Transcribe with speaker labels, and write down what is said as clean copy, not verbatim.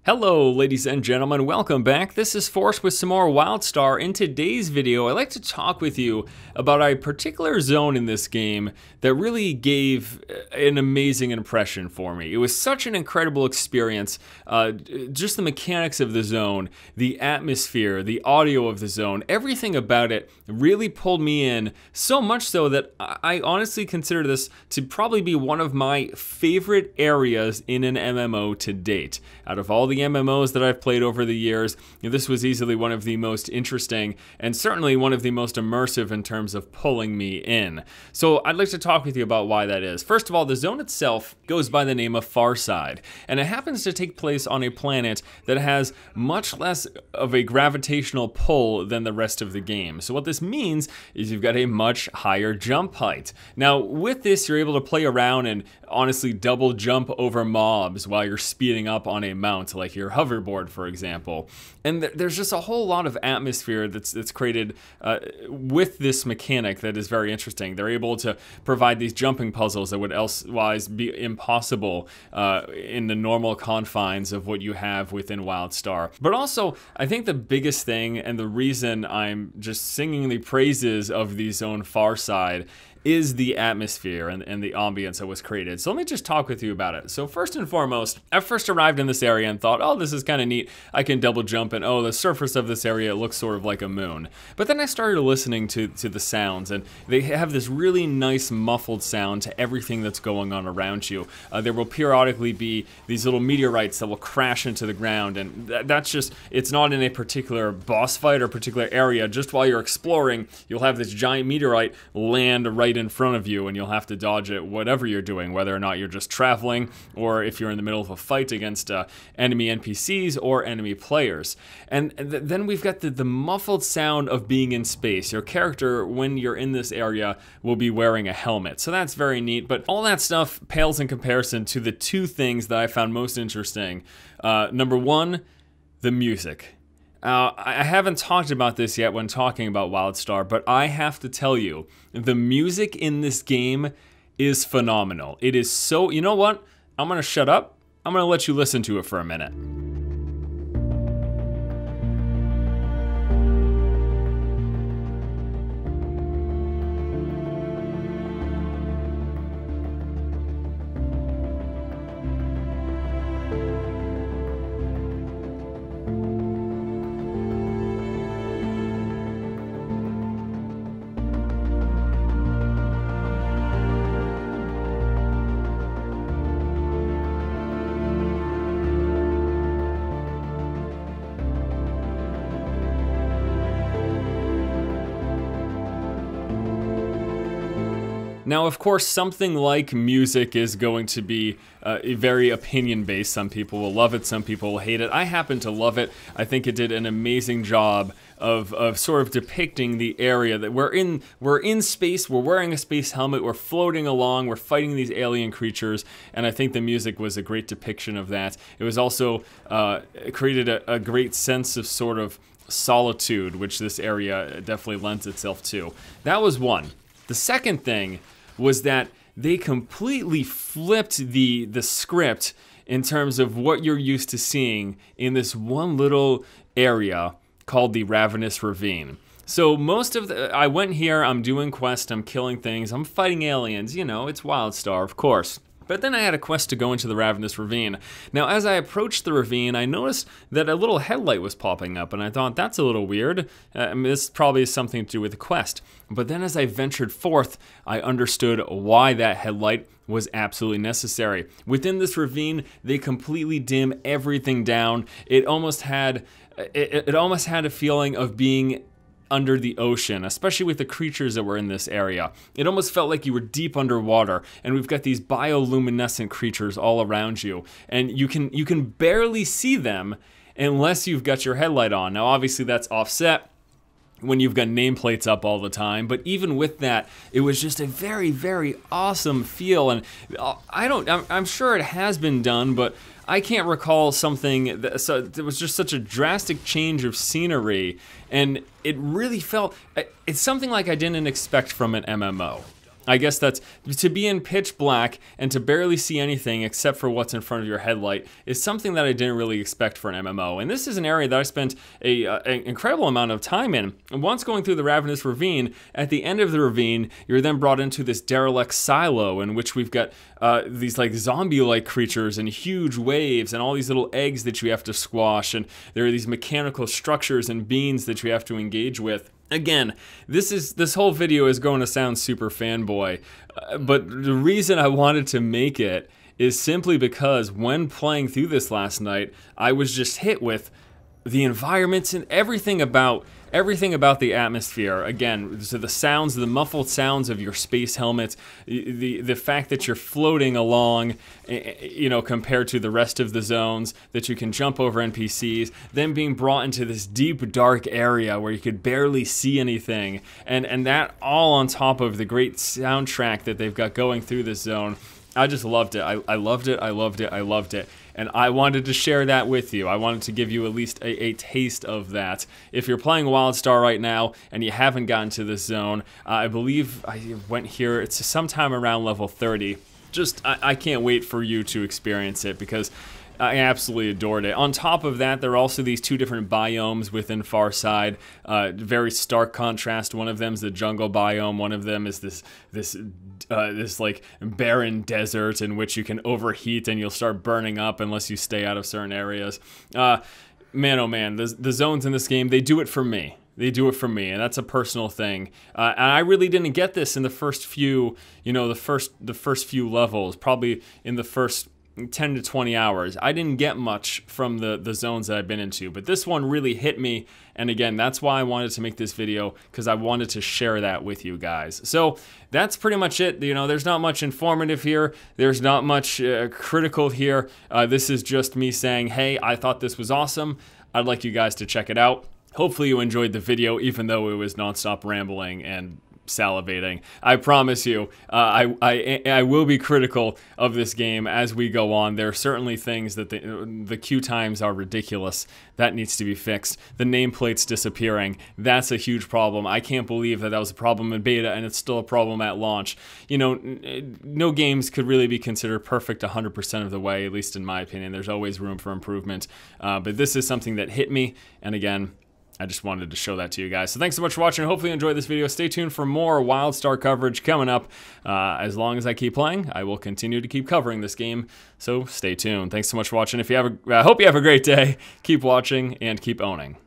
Speaker 1: Hello ladies and gentlemen, welcome back. This is Force with some more WildStar. In today's video, I'd like to talk with you about a particular zone in this game that really gave an amazing impression for me. It was such an incredible experience. Just the mechanics of the zone, the atmosphere, the audio of the zone, everything about it really pulled me in, so much so that I honestly consider this to probably be one of my favorite areas in an MMO to date. Out of all the MMOs that I've played over the years, this was easily one of the most interesting and certainly one of the most immersive in terms of pulling me in. So I'd like to talk with you about why that is. First of all, the zone itself goes by the name of Farside, and it happens to take place on a planet that has much less of a gravitational pull than the rest of the game. So what this means is you've got a much higher jump height. Now with this, you're able to play around and honestly double jump over mobs while you're speeding up on a mount, like your hoverboard, for example. And there's just a whole lot of atmosphere that's created with this mechanic that is very interesting. They're able to provide these jumping puzzles that would otherwise be impossible in the normal confines of what you have within WildStar. But also, I think the biggest thing and the reason I'm just singing the praises of the zone Farside is the atmosphere and the ambience that was created. So let me just talk with you about it. So first and foremost, I first arrived in this area and thought, oh, this is kind of neat. I can double jump and oh, the surface of this area looks sort of like a moon. But then I started listening to the sounds, and they have this really nice muffled sound to everything that's going on around you. There will periodically be these little meteorites that will crash into the ground, and that's just, it's not in a particular boss fight or particular area. Just while you're exploring, you'll have this giant meteorite land right in front of you, and you'll have to dodge it whatever you're doing, whether or not you're just traveling or if you're in the middle of a fight against enemy NPCs or enemy players. And then we've got the muffled sound of being in space. Your character, when you're in this area, will be wearing a helmet, so that's very neat. But all that stuff pales in comparison to the two things that I found most interesting. Number one, the music. I haven't talked about this yet when talking about WildStar, but I have to tell you, the music in this game is phenomenal. It is so, you know what? I'm gonna shut up. I'm gonna let you listen to it for a minute. Now, of course, something like music is going to be very opinion-based. Some people will love it, some people will hate it. I happen to love it. I think it did an amazing job of sort of depicting the area that we're in space, we're wearing a space helmet, we're floating along, we're fighting these alien creatures, and I think the music was a great depiction of that. It was also, it created a great sense of sort of solitude, which this area definitely lends itself to. That was one. The second thing was that they completely flipped the script in terms of what you're used to seeing in this one little area called the Ravenous Ravine. So most of I went here, I'm doing quests, I'm killing things, I'm fighting aliens, you know, it's WildStar, of course. But then I had a quest to go into the Ravenous Ravine. Now, as I approached the ravine, I noticed that a little headlight was popping up, and I thought, that's a little weird. This probably has something to do with the quest. But then as I ventured forth, I understood why that headlight was absolutely necessary. Within this ravine, they completely dim everything down. It almost had a feeling of being under the ocean, especially with the creatures that were in this area. It almost felt like you were deep underwater, and we've got these bioluminescent creatures all around you, and you can barely see them unless you've got your headlight on. Now obviously that's offset when you've got nameplates up all the time, but even with that, it was just a very, very awesome feel. And I'm sure it has been done, but I can't recall something that, so it was just such a drastic change of scenery, and it really felt, it's something like I didn't expect from an MMO. I guess that's to be in pitch black and to barely see anything except for what's in front of your headlight is something that I didn't really expect for an MMO. And this is an area that I spent an incredible amount of time in. And once going through the Ravenous Ravine, at the end of the ravine, you're then brought into this derelict silo in which we've got these like zombie-like creatures and huge waves and all these little eggs that you have to squash. And there are these mechanical structures and beans that you have to engage with. Again, this whole video is going to sound super fanboy, but the reason I wanted to make it is simply because when playing through this last night, I was just hit with the environments and everything about the atmosphere. Again, so the sounds, the muffled sounds of your space helmets, the fact that you're floating along, you know, compared to the rest of the zones, that you can jump over NPCs, then being brought into this deep, dark area where you could barely see anything, and that all on top of the great soundtrack that they've got going through this zone. I just loved it. I loved it. I loved it. I loved it. And I wanted to share that with you. I wanted to give you at least a taste of that. If you're playing WildStar right now and you haven't gotten to this zone, I believe I went here. It's sometime around level 30. I can't wait for you to experience it because I absolutely adored it. On top of that, there are also these two different biomes within Farside. Very stark contrast. One of them is the jungle biome. One of them is this like barren desert in which you can overheat and you'll start burning up unless you stay out of certain areas. Man, oh man, the zones in this game, they do it for me. They do it for me, and that's a personal thing. And I really didn't get this in the first few, you know, the first few levels. Probably in the first 10 to 20 hours. I didn't get much from the zones that I've been into, but this one really hit me, and again, that's why I wanted to make this video, because I wanted to share that with you guys. So that's pretty much it. You know, there's not much informative here. There's not much critical here. This is just me saying, hey, I thought this was awesome. I'd like you guys to check it out. Hopefully you enjoyed the video, even though it was nonstop rambling and salivating. I promise you, I will be critical of this game as we go on. There are certainly things that the queue times are ridiculous. That needs to be fixed. The nameplate's disappearing. That's a huge problem. I can't believe that was a problem in beta and it's still a problem at launch. You know, no games could really be considered perfect 100% of the way, at least in my opinion. There's always room for improvement. But this is something that hit me, and again, I just wanted to show that to you guys. So thanks so much for watching. Hopefully you enjoyed this video. Stay tuned for more WildStar coverage coming up. As long as I keep playing, I will continue to keep covering this game. So stay tuned. Thanks so much for watching. I hope you have a great day. Keep watching and keep owning.